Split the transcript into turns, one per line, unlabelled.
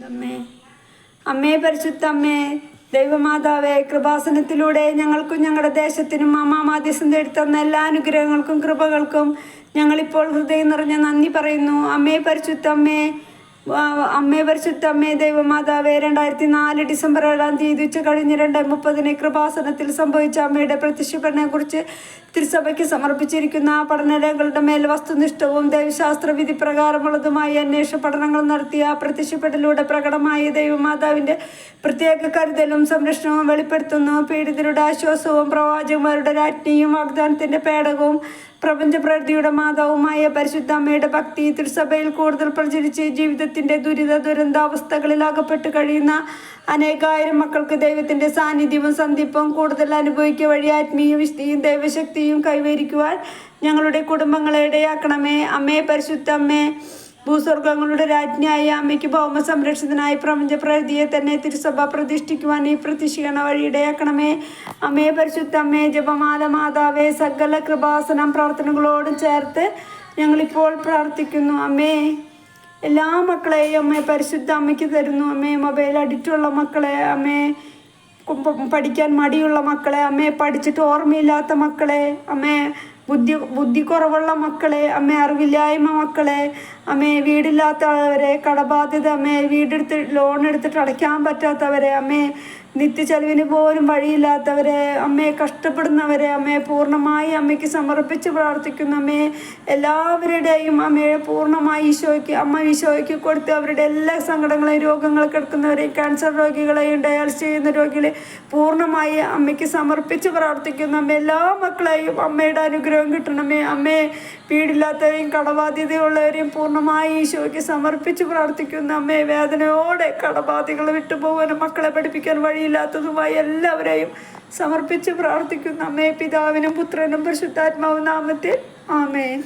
അമ്മേ അമ്മേ പരിശുദ്ധ അമ്മേ ദൈവമാതാവേ, കൃപാസനത്തിലൂടെ ഞങ്ങൾക്കും ഞങ്ങളുടെ ദേശത്തിനും മാധ്യസ്ഥം തേടിത്തന്ന എല്ലാ അനുഗ്രഹങ്ങൾക്കും കൃപകൾക്കും ഞങ്ങളിപ്പോൾ ഹൃദയം നിറഞ്ഞ നന്ദി പറയുന്നു. അമ്മേ പരിശുദ്ധ അമ്മേ, അമ്മേ പരിശുദ്ധ അമ്മേ ദൈവമാതാവേ, 2004 ഡിസംബർ 7-ാം തീയതി ഉച്ച കഴിഞ്ഞ് 2:30 കൃപാസനത്തിൽ സംഭവിച്ച അമ്മയുടെ പ്രത്യക്ഷപ്പെടനെക്കുറിച്ച് തിരുസഭയ്ക്ക് സമർപ്പിച്ചിരിക്കുന്ന പഠനരേഖകളുടെ മേൽ വസ്തുനിഷ്ഠവും ദൈവശാസ്ത്ര വിധി പ്രകാരമുള്ളതുമായ അന്വേഷണ പഠനങ്ങൾ നടത്തിയ പ്രത്യക്ഷപ്പെടലിലൂടെ പ്രകടമായ ദൈവമാതാവിൻ്റെ പ്രത്യേക കരുതലും സംരക്ഷണവും വെളിപ്പെടുത്തുന്നു. പീഡിതരുടെ ആശ്വാസവും പ്രവാചകന്മാരുടെ രാജ്ഞിയും വാഗ്ദാനത്തിൻ്റെ പേടകവും പ്രപഞ്ചപ്രകൃതിയുടെ മാതാവുമായ പരിശുദ്ധ അമ്മയുടെ ഭക്തി തിരുസഭയിൽ കൂടുതൽ പ്രചരിച്ച് ജീവിതത്തിൻ്റെ ദുരന്താവസ്ഥകളിൽ അകപ്പെട്ട് കഴിയുന്ന അനേകായിരം മക്കൾക്ക് ദൈവത്തിൻ്റെ സാന്നിധ്യവും സന്ധിപ്പും കൂടുതൽ അനുഭവിക്കുക വഴി ആത്മീയ വിശുദ്ധിയും ദൈവശക്തിയും കൈവരിക്കുവാൻ ഞങ്ങളുടെ കുടുംബങ്ങളെ ഇടയാക്കണമേ. അമ്മേ പരിശുദ്ധ അമ്മേ, ഭൂസ്വർഗങ്ങളുടെ രാജ്ഞിയായ അമ്മയ്ക്ക് ഭൗമ സംരക്ഷണത്തിനായി പ്രപഞ്ചപ്രകൃതിയെ തന്നെ തിരുസഭ പ്രതിഷ്ഠിക്കുവാൻ ഈ പ്രതിഷ്ഠിക്കണ വഴി ഇടയാക്കണമേ. അമ്മേ പരിശുദ്ധ അമ്മേ, ജപമാല മാതാവേ, സകല കൃപാസനം പ്രാർത്ഥനകളോടും ചേർത്ത് ഞങ്ങളിപ്പോൾ പ്രാർത്ഥിക്കുന്നു. അമ്മേ, എല്ലാ മക്കളെയും അമ്മേ പരിശുദ്ധ അമ്മയ്ക്ക് തരുന്നു. അമ്മേ, മൊബൈൽ അഡിക്റ്റുള്ള മക്കളെ, അമ്മേ പഠിക്കാൻ മടിയുള്ള മക്കളെ, അമ്മേ പഠിച്ചിട്ട് ഓർമ്മയില്ലാത്ത മക്കളെ, അമ്മേ ബുദ്ധി കുറവുള്ള മക്കളെ, അമ്മേ അറിവില്ലായ്മ മക്കളെ, അമ്മേ വീടില്ലാത്തവരെ, കടബാധ്യത, അമ്മേ ലോൺ എടുത്തിട്ട് അടയ്ക്കാൻ പറ്റാത്തവരെ, അമ്മേ നിത്യച്ചെലവിന് പോലും വഴിയില്ലാത്തവരെ, അമ്മേ കഷ്ടപ്പെടുന്നവരെ, അമ്മേ പൂർണ്ണമായി അമ്മയ്ക്ക് സമർപ്പിച്ച് പ്രാർത്ഥിക്കുന്നു. അമ്മേ എല്ലാവരുടെയും അമ്മയെ പൂർണ്ണമായി ഈശോയ്ക്ക് കൊടുത്ത് അവരുടെ എല്ലാ സങ്കടങ്ങളെയും രോഗങ്ങൾ കിടക്കുന്നവരെയും ക്യാൻസർ രോഗികളെയും ഡയാലിസിസ് ചെയ്യുന്ന രോഗികളെ പൂർണ്ണമായി അമ്മയ്ക്ക് സമർപ്പിച്ച് പ്രാർത്ഥിക്കുന്നു. അമ്മ എല്ലാ മക്കളെയും അമ്മയുടെ അനുഗ്രഹം കിട്ടണമേ. അമ്മേ വീടില്ലാത്തവരെയും കടബാധ്യതയുള്ളവരെയും പൂർണ്ണമായി ഈശോയ്ക്ക് സമർപ്പിച്ച് പ്രാർത്ഥിക്കുന്നു. അമ്മേ വേദനയോടെ കടബാധ്യതകൾ വിട്ടുപോകാനും മക്കളെ പഠിപ്പിക്കാൻ വഴിയില്ലാത്തതുമായി എല്ലാവരെയും സമർപ്പിച്ച് പ്രാർത്ഥിക്കുന്നു. അമ്മേ പിതാവിനും പുത്രനും പരിശുദ്ധാത്മാവും നാമത്തിൽ ആമേൻ.